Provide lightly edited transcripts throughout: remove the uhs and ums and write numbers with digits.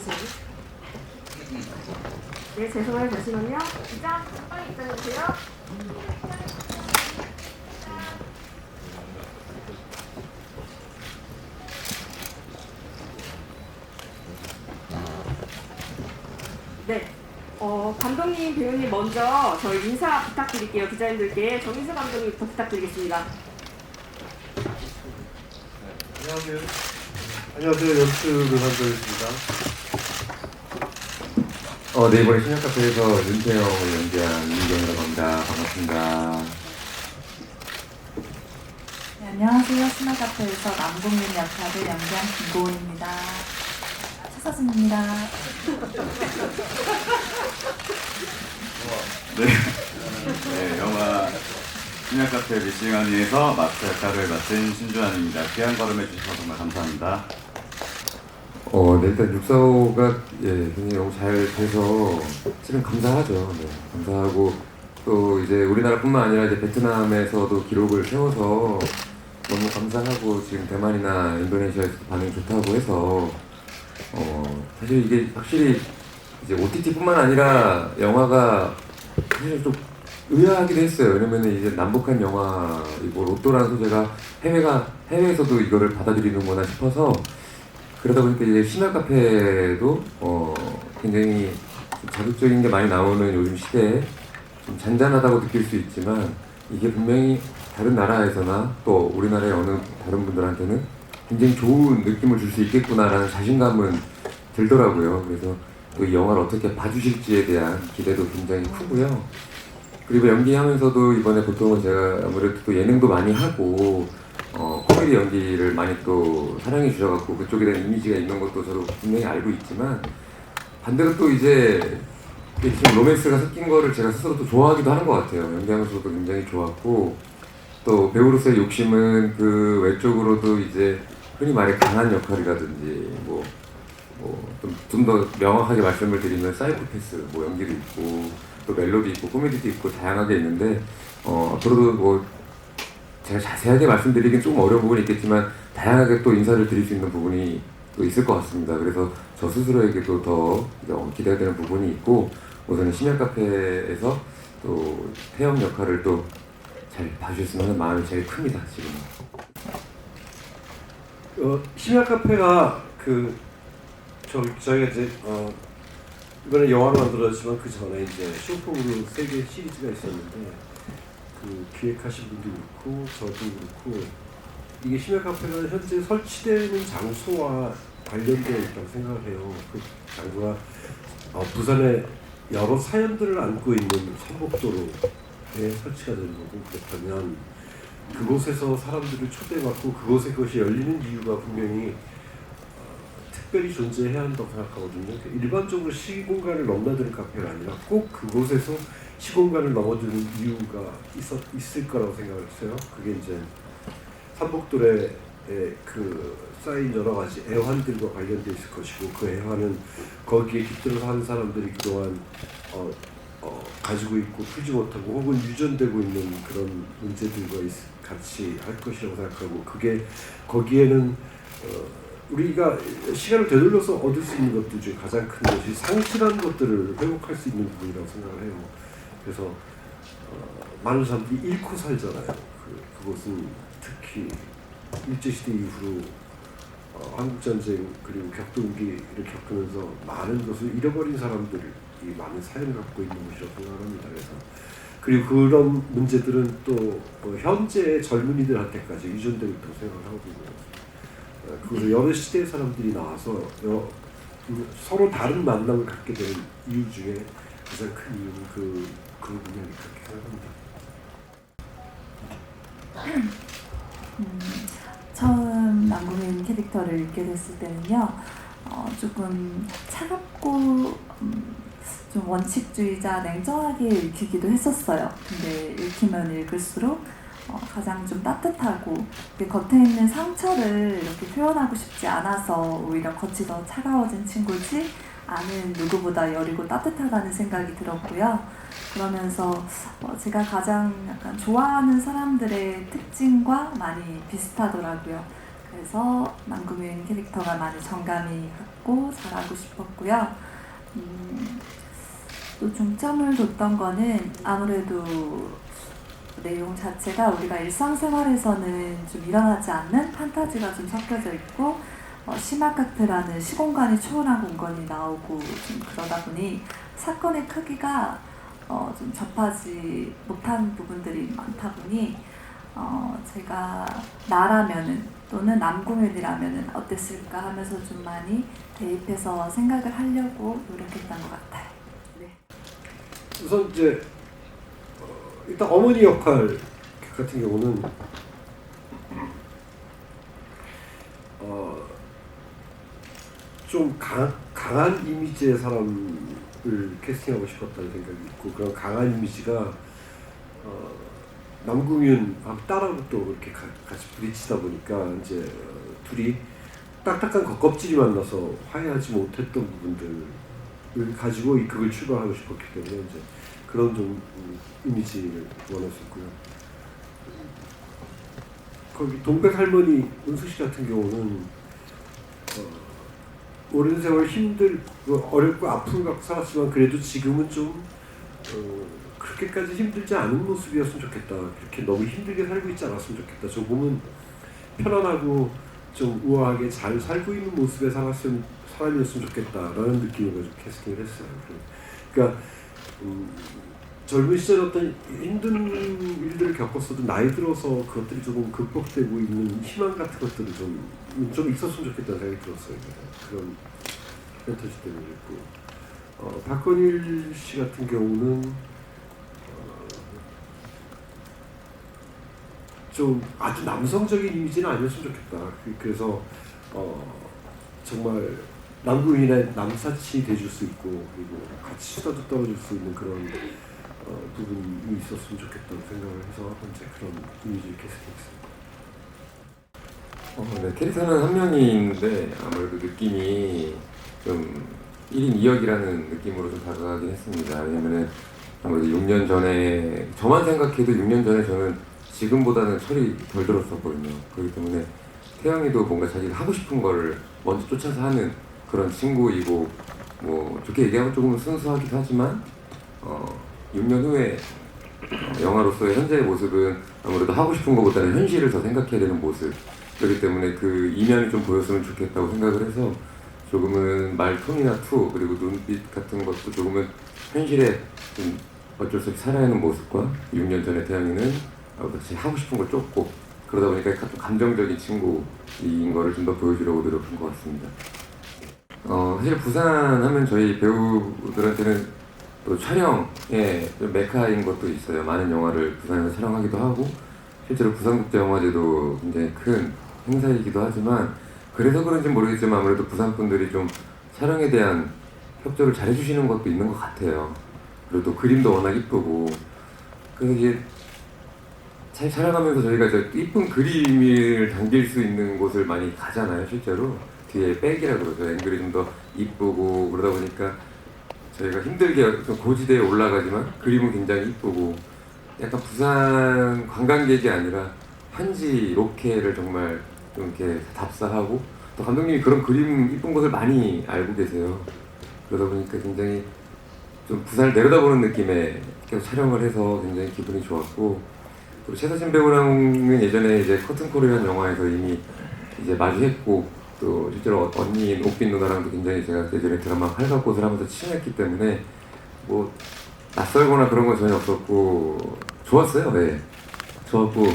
잠시만요. 네, 죄송해요. 잠시만요. 입장, 빨리 입장해주세요. 네. 감독님, 배우님 먼저 저희 인사 부탁드릴게요. 기자님들께 정인수 감독님부터 부탁드리겠습니다. 안녕하세요. 연출을 감독입니다. 네, 이번에 신약카페에서 윤태영을 연기한 윤경이라고 합니다. 반갑습니다. 네, 안녕하세요. 신화카페에서 남궁민 역할을 연기한 김고은입니다. 최서진입니다. 네, 영화 신약카페 미싱언니에서 마스터 역할을 맡은 신주환입니다. 귀한 걸음 해주셔서 정말 감사합니다. 네, 일단 645가 굉장히 너무 잘 돼서 실은 감사하죠. 네, 감사하고 또 이제 우리나라뿐만 아니라 이제 베트남에서도 기록을 세워서 너무 감사하고 지금 대만이나 인도네시아에서도 반응이 좋다고 해서 사실 이게 확실히 이제 OTT뿐만 아니라 영화가 사실 좀 의아하기도 했어요. 왜냐면은 이제 남북한 영화이고 로또라는 소재가 해외에서도 이거를 받아들이는구나 싶어서 그러다 보니까 이제 신화카페도 굉장히 좀 자극적인 게 많이 나오는 요즘 시대에 좀 잔잔하다고 느낄 수 있지만 이게 분명히 다른 나라에서나 또 우리나라의 어느 다른 분들한테는 굉장히 좋은 느낌을 줄 수 있겠구나라는 자신감은 들더라고요. 그래서 또 이 영화를 어떻게 봐주실지에 대한 기대도 굉장히 크고요. 그리고 연기하면서도 이번에 보통은 제가 아무래도 또 예능도 많이 하고 코미디 연기를 많이 또 사랑해 주셔갖고 그쪽에 대한 이미지가 있는 것도 저도 분명히 알고 있지만 반대로 또 이제 지금 로맨스가 섞인 거를 제가 스스로 또 좋아하기도 하는 것 같아요. 연기하면서도 굉장히 좋았고 또 배우로서의 욕심은 그 외적으로도 이제 흔히 말해 강한 역할이라든지 좀 더 명확하게 말씀을 드리면 사이코패스 연기도 있고 또 멜로디 있고 코미디도 있고 다양하게 있는데 앞으로도 제가 자세하게 말씀드리긴 조금 어려운 부분이 있겠지만 다양하게 또 인사를 드릴 수 있는 부분이 또 있을 것 같습니다. 그래서 저 스스로에게도 더 기대가 되는 부분이 있고 우선은 심야카페에서 또 태영 역할을 또 잘 봐주셨으면 하는 마음이 제일 큽니다. 지금. 심야카페가 저희가 이제 이번에 영화로 만들어졌지만 그 전에 이제 쇼폼으로 3개 시리즈가 있었는데 그 기획하신 분도 그렇고 저도 그렇고 이게 심야카페가 현재 설치되는 장소와 관련되어 있다고 생각을 해요. 그 장소가 부산에 여러 사연들을 안고 있는 선복도로에 설치가 된 거고 그렇다면 그곳에서 사람들을 초대받고 그곳에 그것이 열리는 이유가 분명히 특별히 존재해야 한다고 생각하거든요. 일반적으로 시공간을 넘나드는 카페가 아니라 꼭 그곳에서 시공간을 넘어드는 이유가 있을 거라고 생각을 했어요. 그게 이제 삼복도에 그 쌓인 여러 가지 애환들과 관련되어 있을 것이고 그 애환은 거기에 깃들어서 하는 사람들이 그동안 가지고 있고 풀지 못하고 혹은 유전되고 있는 그런 문제들과 같이 할 것이라고 생각하고 그게 거기에는 우리가 시간을 되돌려서 얻을 수 있는 것들 중에 가장 큰 것이 상실한 것들을 회복할 수 있는 부분이라고 생각을 해요. 그래서 많은 사람들이 잃고 살잖아요. 그것은 특히 일제시대 이후로 한국전쟁 그리고 격동기를 겪으면서 많은 것을 잃어버린 사람들이 많은 사연을 갖고 있는 것이라고 생각합니다. 그리고 그런 문제들은 또 현재의 젊은이들한테까지 유전되고 있다고 생각을 하거든요. 그래서 여러 시대의 사람들이 나와서 서로 다른 만남을 갖게 되는 이유 중에 가장 큰 이유는 그 부분이 아닐까 생각합니다. 처음 남궁민 캐릭터를 읽게 됐을 때는요 조금 차갑고 좀 원칙주의자 냉정하게 읽히기도 했었어요. 근데 읽히면 읽을수록 가장 좀 따뜻하고 겉에 있는 상처를 이렇게 표현하고 싶지 않아서 오히려 겉이 더 차가워진 친구지 안은 누구보다 여리고 따뜻하다는 생각이 들었고요. 그러면서 제가 가장 약간 좋아하는 사람들의 특징과 많이 비슷하더라고요. 그래서 남궁윤 캐릭터가 많이 정감이 갔고 잘하고 싶었고요. 또 중점을 뒀던 거는 아무래도 내용 자체가 우리가 일상생활에서는 좀 일어나지 않는 판타지가 좀 섞여져 있고 시마카페라는 시공간이 초월한 공간이 나오고 좀 그러다 보니 사건의 크기가 좀 접하지 못한 부분들이 많다 보니 제가 나라면은 또는 남궁윤이라면은 어땠을까 하면서 좀 많이 대입해서 생각을 하려고 노력했던 것 같아요. 네. 우선 이제 일단 어머니 역할 같은 경우는 좀 강한 이미지의 사람을 캐스팅하고 싶었다는 생각이 있고, 그런 강한 이미지가 남궁윤하고 딸하고 또 이렇게 같이 부딪히다 보니까 이제 둘이 딱딱한 겉껍질이 만나서 화해하지 못했던 부분들을 가지고 이 극을 출발하고 싶었기 때문에 이제 그런 좀 이미지를 원했었고요. 거기 동백 할머니 은수 씨 같은 경우는 오랜 세월 어렵고 아픔을 갖고 살았지만 그래도 지금은 좀 그렇게까지 힘들지 않은 모습이었으면 좋겠다. 그렇게 너무 힘들게 살고 있지 않았으면 좋겠다. 조금은 편안하고 좀 우아하게 잘 살고 있는 모습의 사람이었으면 좋겠다라는 느낌을 가지고 캐스팅을 했어요. 그러니까 젊은 시절 어떤 힘든 일들을 겪었어도 나이 들어서 그것들이 조금 극복되고 있는 희망 같은 것들이 좀 있었으면 좋겠다는 생각이 들었어요. 그런 멘토시 때문에 그랬고, 박건일 씨 같은 경우는 좀 아주 남성적인 이미지는 아니었으면 좋겠다. 그래서 정말 남궁윤의 남사친이 돼줄 수 있고, 그리고 같이 수다도 떨어질 수 있는 그런 부분이 있었으면 좋겠다는 생각을 해서 이제 그런 이미지를 캐스팅했습니다. 네, 캐릭터는 한 명인데 아무래도 느낌이 좀 1인 2역이라는 느낌으로 좀 다가가긴 했습니다. 왜냐면은 아무래도 6년 전에 저만 생각해도 6년 전에 저는 지금보다는 철이 덜 들었었거든요. 그렇기 때문에 태영이도 뭔가 자기가 하고 싶은 거를 먼저 쫓아서 하는 그런 친구이고, 뭐 좋게 얘기하면 조금 순수하기도 하지만 6년 후에 영화로서의 현재의 모습은 아무래도 하고 싶은 것보다는 현실을 더 생각해야 되는 모습. 그렇기 때문에 그 이면이 좀 보였으면 좋겠다고 생각을 해서 조금은 말톤이나 투 그리고 눈빛 같은 것도 조금은 현실에 좀 어쩔 수 없이 살아야 하는 모습과 6년 전에 태양이는 같이 하고 싶은 걸 쫓고 그러다 보니까 좀 감정적인 친구인 거를 좀 더 보여주려고 노력한 것 같습니다. 사실 부산 하면 저희 배우들한테는 또 촬영에 좀 메카인 것도 있어요. 많은 영화를 부산에서 촬영하기도 하고 실제로 부산국제영화제도 굉장히 큰 행사이기도 하지만 그래서 그런지 모르겠지만 아무래도 부산 분들이 좀 촬영에 대한 협조를 잘 해주시는 것도 있는 것 같아요. 그리고 또 그림도 워낙 이쁘고 그래서 이게 잘 촬영하면서 저희가 이쁜 그림을 담길 수 있는 곳을 많이 가잖아요. 실제로 뒤에 백이라 그러죠. 앵글이 좀 더 이쁘고 그러다 보니까 저희가 힘들게 좀 고지대에 올라가지만 그림은 굉장히 이쁘고 약간 부산 관광객이 아니라 현지 로케를 정말 좀 이렇게 답사하고 또 감독님이 그런 그림 이쁜 곳을 많이 알고 계세요. 그러다 보니까 굉장히 좀 부산을 내려다보는 느낌의 계속 촬영을 해서 굉장히 기분이 좋았고 그리고 최서진 배우랑은 예전에 이제 커튼콜이라는 영화에서 이미 이제 마주했고 또 실제로 언니인 옥빈 누나랑도 굉장히 제가 예전에 드라마 활각꽃을 하면서 친했기 때문에 뭐 낯설거나 그런 건 전혀 없었고 좋았어요. 네, 좋았고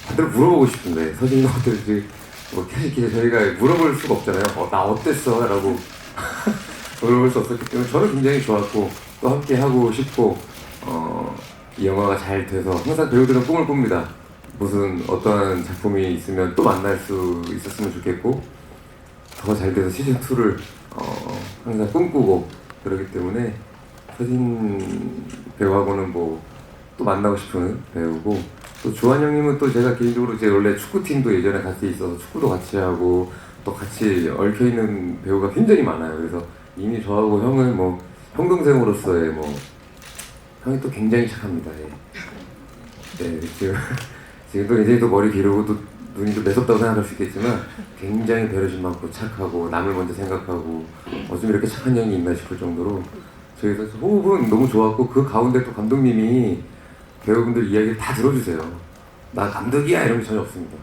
다들 물어보고 싶은데 서진이 어떨지 뭐 캐릭터 저희가 물어볼 수가 없잖아요. 나 어땠어? 라고 물어볼 수 없었기 때문에 저는 굉장히 좋았고 또 함께 하고 싶고 이 영화가 잘 돼서 항상 배우들은 꿈을 꿉니다. 무슨 어떠한 작품이 있으면 또 만날 수 있었으면 좋겠고 더 잘 돼서 시즌2를 항상 꿈꾸고 그러기 때문에 서진 배우하고는 뭐 또 만나고 싶은 배우고 또 주한 형님은 또 제가 개인적으로 이제 원래 축구팀도 예전에 같이 있어서 축구도 같이 하고 또 같이 얽혀있는 배우가 굉장히 많아요. 그래서 이미 저하고 형은 뭐 형동생으로서의 뭐 형이 또 굉장히 착합니다. 예. 네, 지금도 이제 또 머리 기르고 또 눈이 좀 매섭다고 생각할 수 있겠지만 굉장히 배려심 많고 착하고 남을 먼저 생각하고 어쩜 이렇게 착한 년이 있나 싶을 정도로 저희가 호흡은 너무 좋았고 그 가운데 또 감독님이 배우분들 이야기를 다 들어주세요. 나 감독이야 이런 게 전혀 없습니다.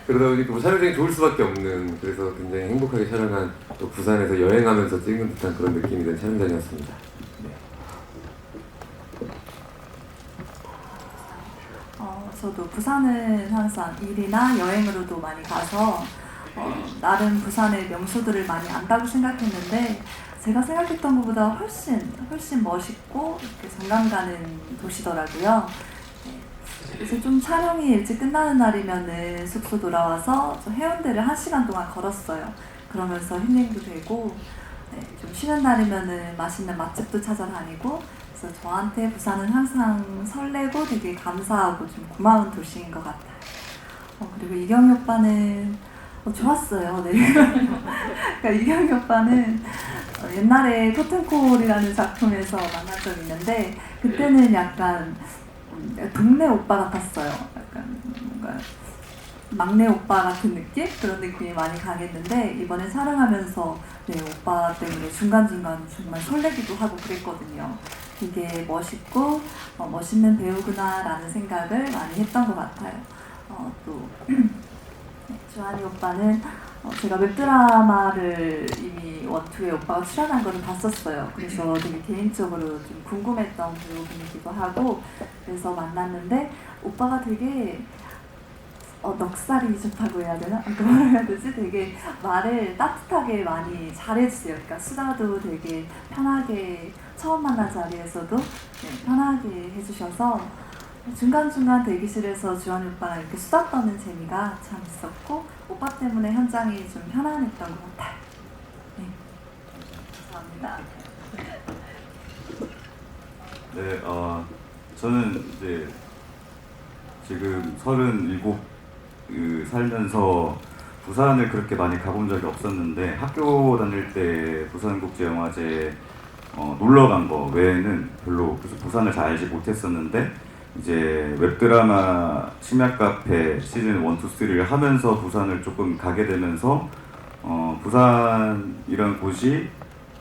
그러다 보니까 뭐 촬영장이 좋을 수밖에 없는 그래서 굉장히 행복하게 촬영한 또 부산에서 여행하면서 찍은 듯한 그런 느낌이 든 촬영장이었습니다. 저도 부산은 항상 일이나 여행으로도 많이 가서 나름 부산의 명소들을 많이 안다고 생각했는데 제가 생각했던 것보다 훨씬 멋있고 이렇게 정감 가는 도시더라고요. 그래서 좀 촬영이 일찍 끝나는 날이면은 숙소 돌아와서 저 해운대를 1시간 동안 걸었어요. 그러면서 힐링도 되고 좀 쉬는 날이면은 맛있는 맛집도 찾아다니고 그래서 저한테 부산은 항상 설레고 되게 감사하고 좀 고마운 도시인 것 같아요. 그리고 이경희 오빠는 좋았어요. 네. 그러니까 이경희 오빠는 옛날에 토텐콜이라는 작품에서 만난 적이 있는데 그때는 약간 동네 오빠 같았어요. 약간 뭔가 막내 오빠 같은 느낌? 그런 느낌이 많이 강했는데 이번에 촬영하면서 오빠 때문에 중간중간 정말 설레기도 하고 그랬거든요. 되게 멋있고 멋있는 배우구나 라는 생각을 많이 했던 것 같아요. 또 주한이 오빠는 제가 웹드라마를 이미 원투에 오빠가 출연한 거를 봤었어요. 그래서 되게 개인적으로 좀 궁금했던 배우분이기도 하고 그래서 만났는데 오빠가 되게 넉살이 좋다고 해야 되나? 뭐라 해야 되지? 되게 말을 따뜻하게 많이 잘해주세요. 그러니까 수다도 되게 편하게 처음 만난 자리에서도 편하게 해주셔서 중간중간 대기실에서 주한이 오빠랑 이렇게 수다 떠는 재미가 참 있었고 오빠 때문에 현장이 좀 편안했던 것 같아요. 네, 감사합니다. 네, 저는 이제 지금 37 살면서 부산을 그렇게 많이 가본 적이 없었는데 학교 다닐 때 부산국제영화제 놀러 간 거 외에는 별로 부산을 잘 알지 못했었는데 이제 웹드라마 심야카페 시즌 1, 2, 3를 하면서 부산을 조금 가게 되면서 부산이란 곳이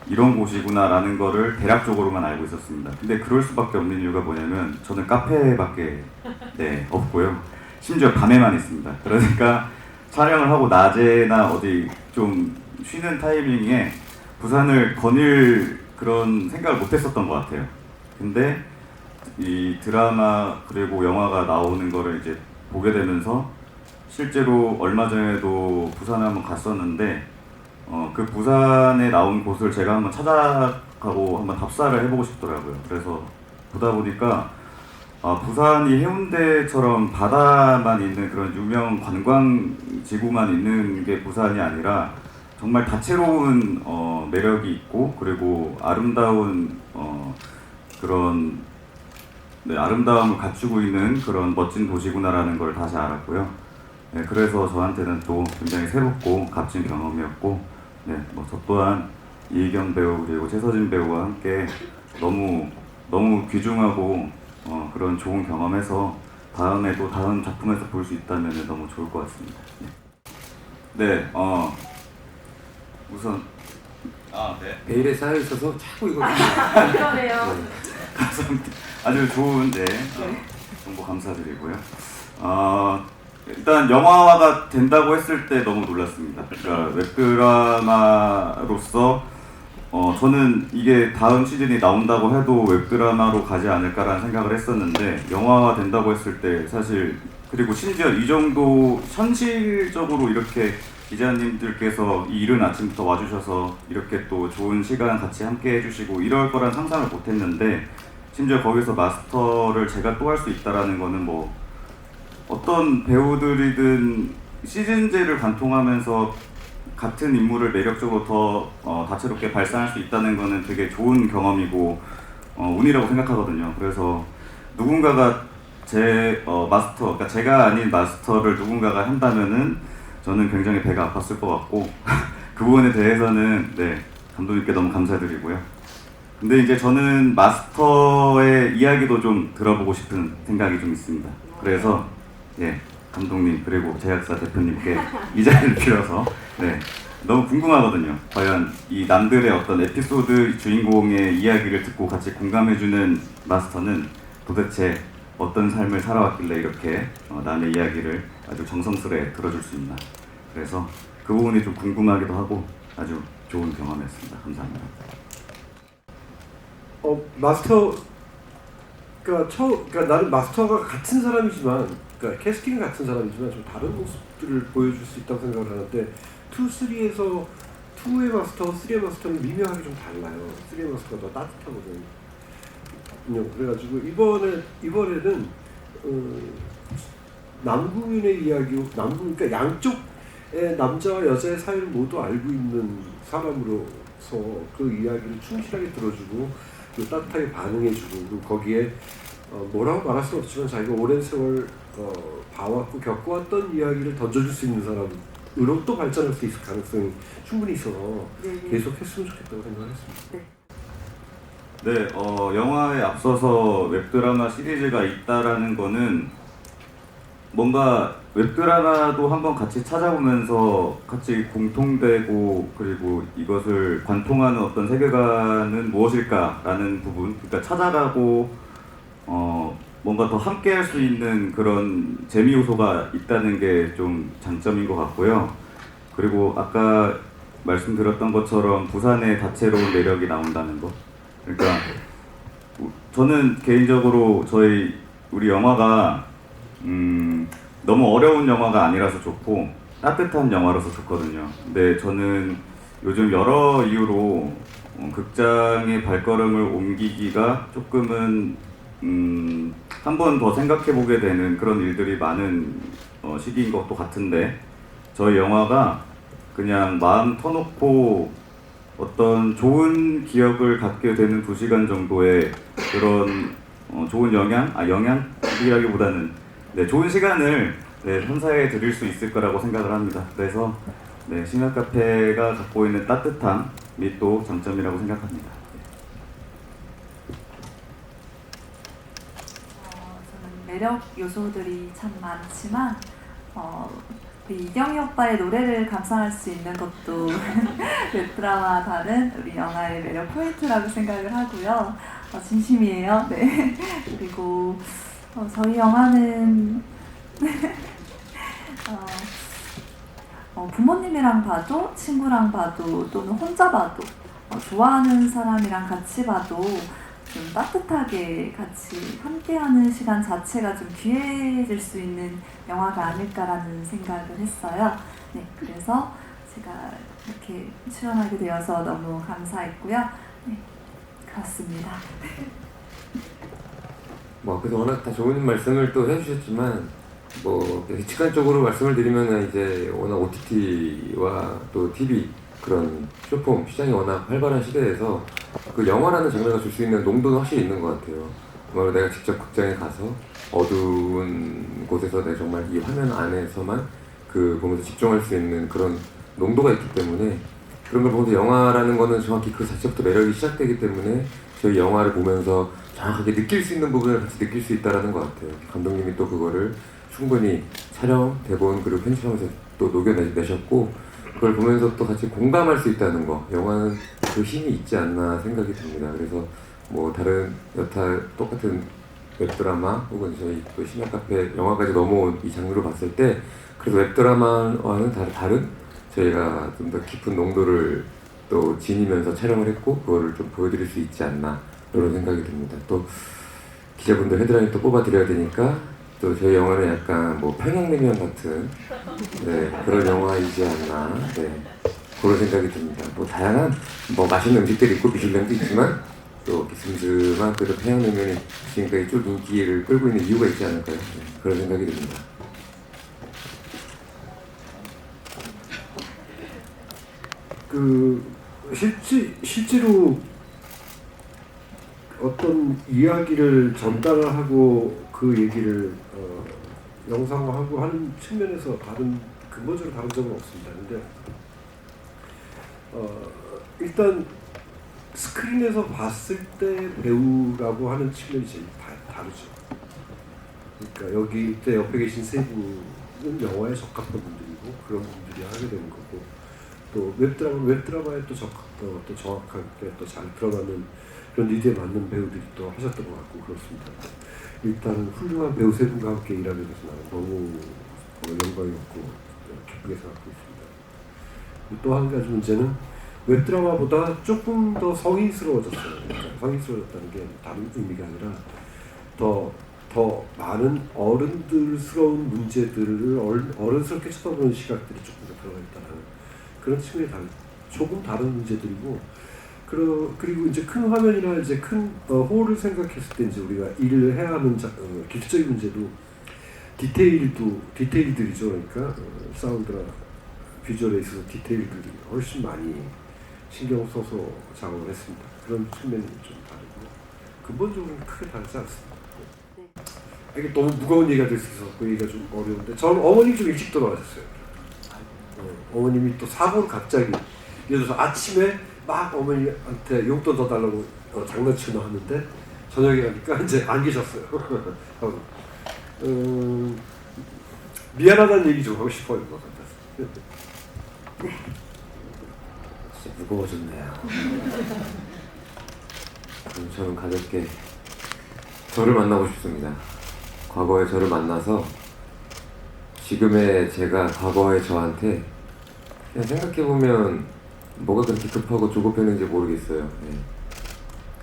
이런 곳이구나 라는 거를 대략적으로만 알고 있었습니다. 근데 그럴 수밖에 없는 이유가 뭐냐면 저는 카페밖에 없고요. 심지어 밤에만 있습니다. 그러니까 촬영을 하고 낮에나 어디 좀 쉬는 타이밍에 부산을 거닐 그런 생각을 못 했었던 것 같아요. 근데 이 드라마 그리고 영화가 나오는 거를 이제 보게 되면서 실제로 얼마 전에도 부산에 한번 갔었는데 그 부산에 나온 곳을 제가 한번 찾아가고 한번 답사를 해보고 싶더라고요. 그래서 보다 보니까 부산이 해운대처럼 바다만 있는 그런 유명 관광지구만 있는 게 부산이 아니라 정말 다채로운 매력이 있고 그리고 아름다운 그런 아름다움을 갖추고 있는 그런 멋진 도시구나라는 걸 다시 알았고요. 네, 그래서 저한테는 또 굉장히 새롭고 값진 경험이었고 저 또한 이희경 배우 그리고 최서진 배우와 함께 너무 귀중하고 그런 좋은 경험해서 다음에도 다음 작품에서 볼 수 있다면 너무 좋을 것 같습니다. 우선 베일에 쌓여 있어서 자꾸 이거 그러네요. 감사합니다. 아주 좋은데 정보 감사드리고요. 일단 영화화가 된다고 했을 때 너무 놀랐습니다. 그러니까 웹드라마로서 저는 이게 다음 시즌이 나온다고 해도 웹드라마로 가지 않을까라는 생각을 했었는데 영화화 된다고 했을 때 사실 그리고 심지어 이 정도 현실적으로 이렇게 기자님들께서 이 이른 아침부터 와주셔서 이렇게 또 좋은 시간 같이 함께 해주시고 이럴 거란 상상을 못했는데 심지어 거기서 마스터를 제가 또 할 수 있다라는 거는 뭐 어떤 배우들이든 시즌제를 관통하면서 같은 인물을 매력적으로 더 다채롭게 발산할 수 있다는 거는 되게 좋은 경험이고 운이라고 생각하거든요. 그래서 누군가가 제 마스터, 그러니까 제가 아닌 마스터를 누군가가 한다면은 저는 굉장히 배가 아팠을 것 같고 그 부분에 대해서는 감독님께 너무 감사드리고요. 근데 이제 저는 마스터의 이야기도 좀 들어보고 싶은 생각이 좀 있습니다. 그래서 예, 감독님 그리고 제작사 대표님께 이 자리를 빌어서 네, 너무 궁금하거든요. 과연 이 남들의 어떤 에피소드 주인공의 이야기를 듣고 같이 공감해주는 마스터는 도대체 어떤 삶을 살아왔길래 이렇게 남의 이야기를 아주 정성스레 들어줄 수 있나. 그래서 그 부분이 좀 궁금하기도 하고 아주 좋은 경험이었습니다. 감사합니다. 그러니까 나는 마스터가 같은 사람이지만, 그러니까 캐스팅은 같은 사람이지만 좀 다른 모습들을 보여줄 수 있다고 생각을 하는데 2, 3에서 2의 마스터와 3의 마스터는 미묘하게 좀 달라요. 3의 마스터가 더 따뜻하거든요. 그래가지고 이번에는 남궁윤의 이야기, 그러니까 양쪽의 남자와 여자의 사이를 모두 알고 있는 사람으로서 그 이야기를 충실하게 들어주고 또 따뜻하게 반응해주고, 그리고 거기에 뭐라고 말할 수는 없지만 자기가 오랜 세월 봐왔고 겪어왔던 이야기를 던져줄 수 있는 사람으로 또 발전할 수 있을 가능성이 충분히 있어서 계속 했으면 좋겠다고 생각했습니다. 네, 영화에 앞서서 웹드라마 시리즈가 있다라는 거는 뭔가 웹드라마도 한번 같이 찾아보면서 같이 공통되고 그리고 이것을 관통하는 어떤 세계관은 무엇일까라는 부분, 그러니까 찾아가고 뭔가 더 함께 할 수 있는 그런 재미 요소가 있다는 게 좀 장점인 것 같고요. 그리고 아까 말씀드렸던 것처럼 부산의 다채로운 매력이 나온다는 거. 그러니까 저는 개인적으로 우리 영화가 너무 어려운 영화가 아니라서 좋고 따뜻한 영화라서 좋거든요. 근데 저는 요즘 여러 이유로 극장의 발걸음을 옮기기가 조금은 한 번 더 생각해보게 되는 그런 일들이 많은 시기인 것도 같은데, 저희 영화가 그냥 마음 터놓고 어떤 좋은 기억을 갖게 되는 2시간 정도의 그런 좋은 영향이라기보다는 네, 좋은 시간을 선사해 드릴 수 있을 거라고 생각을 합니다. 그래서 네, 심야 카페가 갖고 있는 따뜻함이 또 장점이라고 생각합니다. 저는 매력 요소들이 참 많지만 우리 이경희 오빠의 노래를 감상할 수 있는 것도 웹드라마와 다른 우리 영화의 매력 포인트라고 생각을 하고요. 진심이에요. 네. 그리고 저희 영화는 부모님이랑 봐도 친구랑 봐도 또는 혼자 봐도 좋아하는 사람이랑 같이 봐도 좀 따뜻하게 같이 함께하는 시간 자체가 좀 귀해질 수 있는 영화가 아닐까라는 생각을 했어요. 네, 그래서 제가 이렇게 출연하게 되어서 너무 감사했고요. 네, 그렇습니다. 그래서 워낙 다 좋은 말씀을 또 해주셨지만 직관적으로 말씀을 드리면 이제 워낙 OTT와 또 TV 그런 쇼폼 시장이 워낙 활발한 시대에서 그 영화라는 장르가 줄 수 있는 농도는 확실히 있는 것 같아요. 정말 내가 직접 극장에 가서 어두운 곳에서 내가 정말 이 화면 안에서만 보면서 집중할 수 있는 그런 농도가 있기 때문에, 그런 걸 보면서 영화라는 거는 정확히 그 자체부터 매력이 시작되기 때문에 저희 영화를 보면서 정확하게 느낄 수 있는 부분을 같이 느낄 수 있다는 것 같아요. 감독님이 또 그거를 충분히 촬영, 대본 그리고 편집하면서 또 녹여내셨고, 그걸 보면서 또 같이 공감할 수 있다는 거, 영화는 그 힘이 있지 않나 생각이 듭니다. 그래서 다른 여타 똑같은 웹드라마 혹은 저희 또 심야 카페 영화까지 넘어온 이 장르로 봤을 때 그래도 웹드라마와는 다른 저희가 좀 더 깊은 농도를 또 지니면서 촬영을 했고 그거를 좀 보여드릴 수 있지 않나 이런 생각이 듭니다. 또 기자분들 헤드라인 또 뽑아드려야 되니까 또 저희 영화는 약간 평양냉면 같은 그런 영화이지 않나 그런 생각이 듭니다. 다양한 맛있는 음식들이 있고 미슐랭도 있지만 또 슴슴한 그래도 평양냉면이 지금까지 쭉 인기를 끌고 있는 이유가 있지 않을까요? 그런 생각이 듭니다. 실제로 어떤 이야기를 전달하고 그 얘기를 영상화하고 하는 측면에서 근본적으로 다른 점은 없습니다. 근데 일단 스크린에서 봤을 때 배우라고 하는 측면이 제일 다르죠. 그러니까 여기 때 옆에 계신 세 분은 영화에 적합한 분들이고 그런 분들이 하게 되는 거고 또 웹드라마에 또 정확하게 또 잘 들어가는 그런 리드에 맞는 배우들이 또 하셨던 것 같고 그렇습니다. 일단 훌륭한 배우 세 분과 함께 일하게 돼서 나는 너무 영광이었고 기쁘게 생각하고 있습니다. 또 한 가지 문제는 웹드라마보다 조금 더 성인스러워졌어요. 그러니까 성인스러워졌다는 게 다른 의미가 아니라 더 많은 어른들스러운 문제들을 어른스럽게 쳐다보는 시각들이 조금 더 들어가 있다는 그런 측면이 조금 다른 문제들이고 그리고 이제 큰 화면이나 이제 큰 홀을 생각했을 때 이제 우리가 일을 해야 하는 기술적인 문제도 디테일들이죠. 그러니까 사운드나 비주얼에 있어서 디테일들이 훨씬 많이 신경 써서 작업을 했습니다. 그런 측면이 좀 다르고 근본적으로는 크게 다르지 않습니다. 이게 너무 무거운 얘기가 될 수 있어서 그 얘기가 좀 어려운데 저는 어머님이 좀 일찍 돌아가셨어요. 어머님이 또 사고를 갑자기 예를 들어서 아침에 막 어머니한테 용돈 더 달라고 장난치거나 하는데 저녁에 가니까 이제 안 계셨어요. 미안하다는 얘기 좀 하고 싶어요. 네. 진짜 무거워졌네요. 그럼 저는 가볍게 저를 만나고 싶습니다. 과거의 저를 만나서 지금의 제가 과거의 저한테 그냥 생각해보면 뭐가 그렇게 급하고 조급했는지 모르겠어요. 네.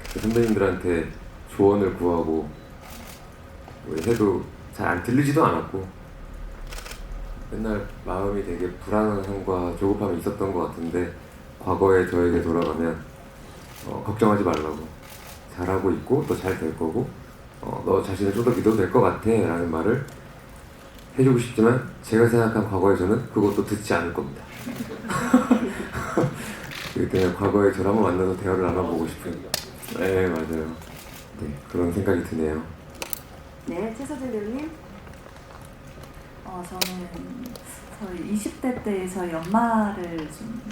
그때 선배님들한테 조언을 구하고 해도 잘 안 들리지도 않았고 맨날 마음이 되게 불안함과 조급함이 있었던 것 같은데 과거의 저에게 돌아가면 걱정하지 말라고 잘하고 있고 또 잘 될 거고 너 자신을 좀 더 믿어도 될 것 같아 라는 말을 해주고 싶지만 제가 생각한 과거의 저는 그것도 듣지 않을 겁니다. 그냥 과거의 저를 한번 만나서 대화를 나눠보고 싶은 네 맞아요. 네 그런 생각이 드네요. 네, 최서진 배우님. 저는 저희 20대 때 저희 엄마를 좀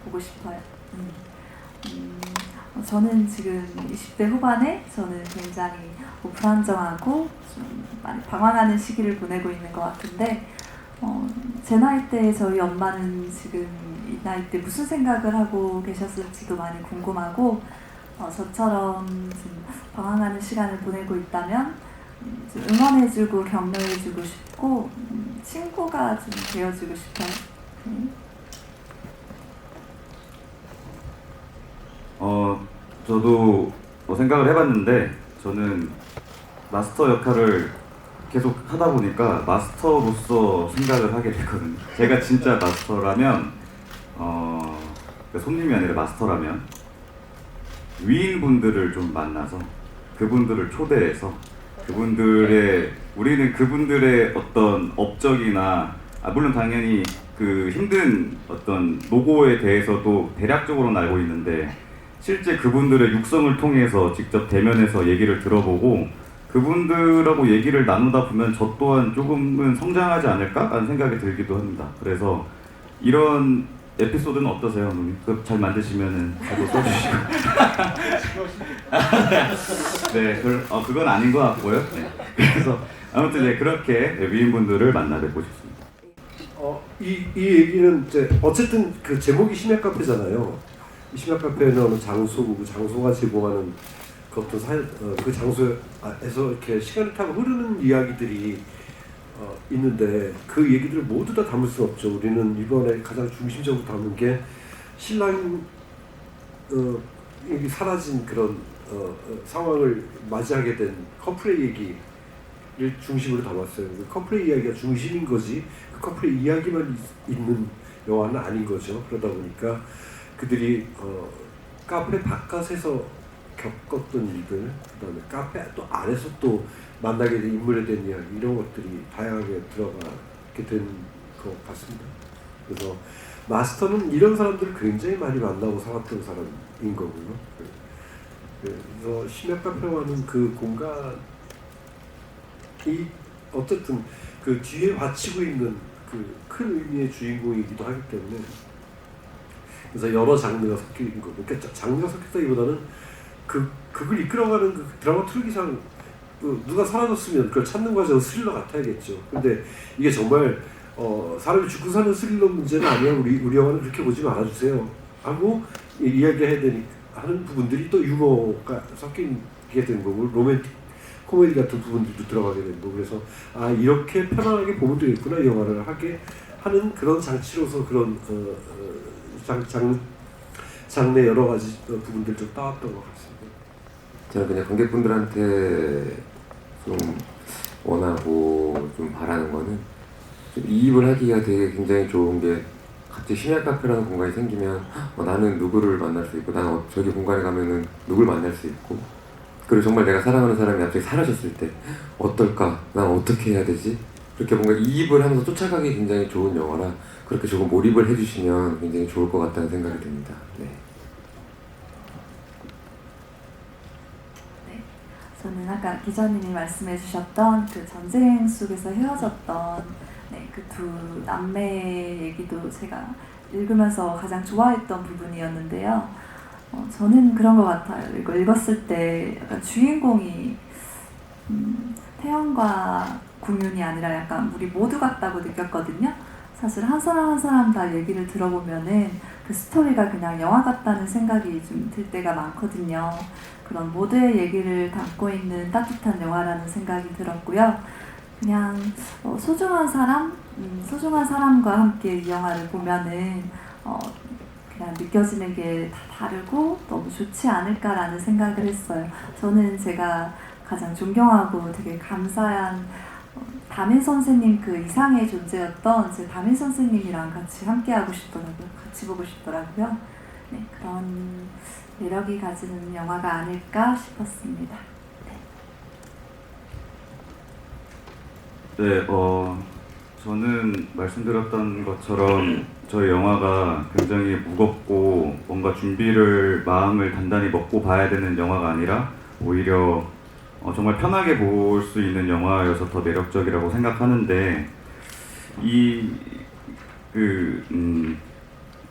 보고 싶어요. 저는 지금 20대 후반에 저는 굉장히 불안정하고 좀 많이 방황하는 시기를 보내고 있는 것 같은데 제 나이 때 저희 엄마는 지금 이 나이 때 무슨 생각을 하고 계셨을지도 많이 궁금하고 저처럼 좀 방황하는 시간을 보내고 있다면 좀 응원해주고 격려해주고 싶고 친구가 좀 되어주고 싶어요. 저도 생각을 해봤는데 저는 마스터 역할을 계속 하다 보니까 마스터로서 생각을 하게 됐거든요. 제가 진짜 마스터라면 그러니까 손님이 아니라 마스터라면 위인분들을 좀 만나서 그분들을 초대해서 우리는 그분들의 어떤 업적이나 물론 당연히 그 힘든 어떤 노고에 대해서도 대략적으로는 알고 있는데 실제 그분들의 육성을 통해서 직접 대면해서 얘기를 들어보고 그분들하고 얘기를 나누다 보면 저 또한 조금은 성장하지 않을까라는 생각이 들기도 합니다. 그래서 이런 에피소드는 어떠세요, 어머님? 잘 만드시면은 저도 써주시고. 네, 그건 아닌 것 같고요. 네. 그래서 아무튼 네, 그렇게 위인분들을 만나 뵙고 싶습니다. 이 얘기는 이제 어쨌든 그 제목이 심야 카페잖아요. 이 심야 카페는 어느 장소고 그 장소가 제공하는 그 어떤 그 장소에서 이렇게 시간을 타고 흐르는 이야기들이 있는데 그 얘기들을 모두 다 담을 수 없죠. 우리는 이번에 가장 중심적으로 담은 게 신랑 여기 사라진 그런 상황을 맞이하게 된 커플의 얘기를 중심으로 담았어요. 그 커플의 이야기가 중심인 거지 그 커플의 이야기만 있는 영화는 아닌 거죠. 그러다 보니까 그들이 카페 바깥에서 겪었던 일들, 그다음에 카페 또 안에서 또 만나게 된 인물에 대한 이야기 이런 것들이 다양하게 들어가게 된 것 같습니다. 그래서 마스터는 이런 사람들을 굉장히 많이 만나고 살았던 사람인 거고요. 그래서 심야 카페와는 그 공간이 어쨌든 그 뒤에 받치고 있는 그 큰 의미의 주인공이기도 하기 때문에 그래서 여러 장르가 섞인 거고, 그러니까 장르가 섞였다기보다는 그걸 이끌어가는 그 드라마 틀기상 누가 사라졌으면 그걸 찾는 과정은 스릴러 같아야겠죠. 근데 이게 정말 사람이 죽고 사는 스릴러 문제는 아니야. 우리 영화는 그렇게 보지 말아주세요 하고 이야기해야 하는 부분들이 또 유머가 섞이게 된 거고, 로맨틱 코미디 같은 부분들도 들어가게 된 거고, 그래서 이렇게 편안하게 보면 되겠구나 이 영화를 하게 하는 그런 장치로서 그런 장르 여러 가지 부분들 좀 따왔던 것 같습니다. 저는 그냥 관객분들한테 좀 원하고 좀 바라는 거는 좀 이입을 하기가 되게 굉장히 좋은 게, 갑자기 심야 카페라는 공간이 생기면 나는 누구를 만날 수 있고, 나는 저기 공간에 가면은 누굴 만날 수 있고, 그리고 정말 내가 사랑하는 사람이 갑자기 사라졌을 때 어떨까? 난 어떻게 해야 되지? 그렇게 뭔가 이입을 하면서 쫓아가기 굉장히 좋은 영화라, 그렇게 조금 몰입을 해주시면 굉장히 좋을 것 같다는 생각이 듭니다. 네. 저는 아까 기자님이 말씀해 주셨던 그 전쟁 속에서 헤어졌던 그 두 남매의 얘기도 제가 읽으면서 가장 좋아했던 부분이었는데요. 저는 그런 것 같아요. 이거 읽었을 때 약간 주인공이 태연과 국윤이 아니라 약간 우리 모두 같다고 느꼈거든요. 사실 한 사람 한 사람 다 얘기를 들어보면은 그 스토리가 그냥 영화 같다는 생각이 좀 들 때가 많거든요. 그런 모두의 얘기를 담고 있는 따뜻한 영화라는 생각이 들었고요. 그냥 소중한 사람과 함께 이 영화를 보면은 그냥 느껴지는 게 다 다르고 너무 좋지 않을까라는 생각을 했어요. 저는 제가 가장 존경하고 되게 감사한 담임 선생님 그 이상의 존재였던 제 담임 선생님이랑 같이 함께하고 싶더라고요. 같이 보고 싶더라고요. 네, 그런 매력이 가지는 영화가 아닐까 싶었습니다. 네, 저는 말씀드렸던 것처럼 저희 영화가 굉장히 무겁고 뭔가 마음을 단단히 먹고 봐야 되는 영화가 아니라 오히려 정말 편하게 볼 수 있는 영화여서 더 매력적이라고 생각하는데,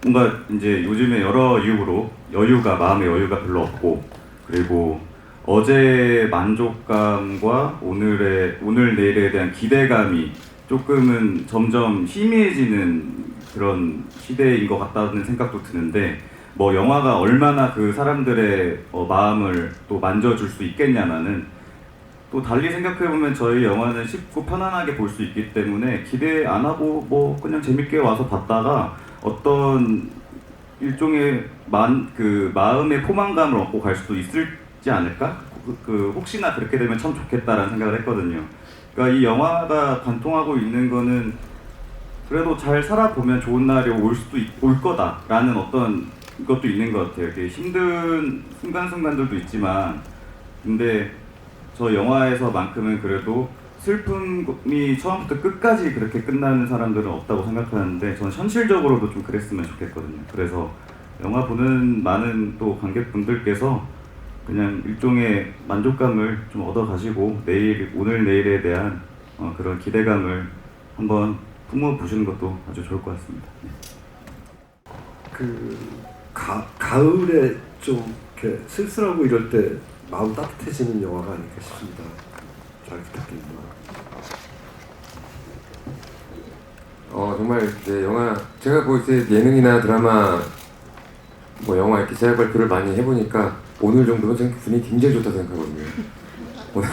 뭔가 이제 요즘에 여러 이유로 마음의 여유가 별로 없고, 그리고 어제의 만족감과 오늘 내일에 대한 기대감이 조금은 점점 희미해지는 그런 시대인 것 같다는 생각도 드는데, 뭐 영화가 얼마나 그 사람들의 마음을 또 만져줄 수 있겠냐마는, 또 달리 생각해보면 저희 영화는 쉽고 편안하게 볼 수 있기 때문에 기대 안 하고 뭐 그냥 재밌게 와서 봤다가 어떤 일종의 마음의 포만감을 얻고 갈 수도 있지 않을까? 혹시나 그렇게 되면 참 좋겠다라는 생각을 했거든요. 그러니까 이 영화가 관통하고 있는 거는 그래도 잘 살아보면 좋은 날이 올 거다라는 어떤 것도 있는 것 같아요. 되게 힘든 순간순간들도 있지만, 근데 저 영화에서만큼은 그래도 슬픔이 처음부터 끝까지 그렇게 끝나는 사람들은 없다고 생각하는데, 저는 현실적으로도 좀 그랬으면 좋겠거든요. 그래서 영화 보는 많은 또 관객분들께서 그냥 일종의 만족감을 좀 얻어가시고 오늘 내일에 대한 그런 기대감을 한번 품어보시는 것도 아주 좋을 것 같습니다. 가을에 좀 이렇게 쓸쓸하고 이럴 때 마음 따뜻해지는 영화가 아닐까 싶습니다. 잘 부탁드립니다. 정말 이제 영화, 제가 뭐 이제 예능이나 드라마, 뭐 영화 이렇게 제작 발표를 많이 해보니까 오늘 정도면 저는 분위기 굉장히 좋다고 생각하거든요. 오늘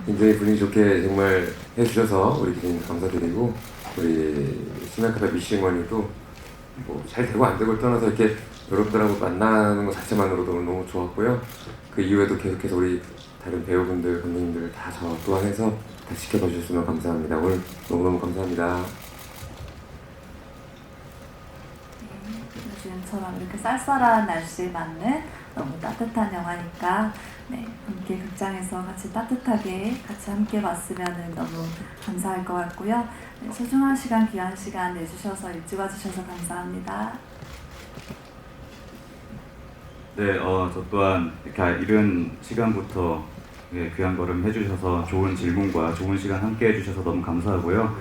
굉장히 분위기 좋게 정말 해주셔서 우리 기자님 감사드리고, 우리 심야카페 미싱원이도 뭐 잘 되고 안 되고를 떠나서 이렇게 여러분들하고 만나는 것 자체만으로도 너무 좋았고요. 그 이후에도 계속해서 우리 다른 배우분들, 감독님들 다 저 또한 해서 다 지켜봐 주셨으면 감사합니다. 오늘 너무너무 감사합니다. 요즘처럼 이렇게 쌀쌀한 날씨에 맞는 너무 따뜻한 영화니까 함께 극장에서 같이 따뜻하게 같이 함께 봤으면 너무 감사할 것 같고요. 소중한 시간, 귀한 시간 내주셔서 일찍 와주셔서 감사합니다. 네, 저 또한 이렇게 이른 시간부터 귀한 걸음 해주셔서 좋은 질문과 좋은 시간 함께 해주셔서 너무 감사하고요.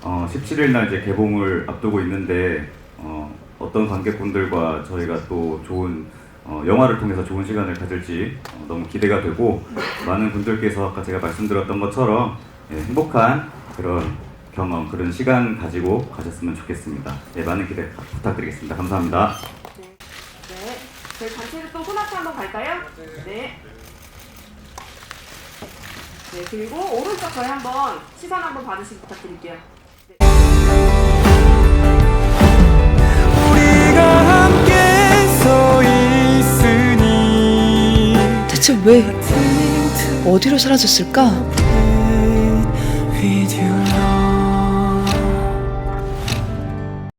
17일 날 이제 개봉을 앞두고 있는데 어떤 관객분들과 저희가 또 좋은 영화를 통해서 좋은 시간을 가질지 너무 기대가 되고 많은 분들께서 아까 제가 말씀드렸던 것처럼 행복한 그런 경험, 그런 시간 가지고 가셨으면 좋겠습니다. 많은 기대 부탁드리겠습니다. 감사합니다. 네. 저희 단체로 또 손앞에 한번 갈까요? 네. 네, 그리고 오른쪽 저희 한번 시선 한번 받으시기 부탁드릴게요. 우리가 함께 서 있으니 대체 왜 어디로 사라졌을까?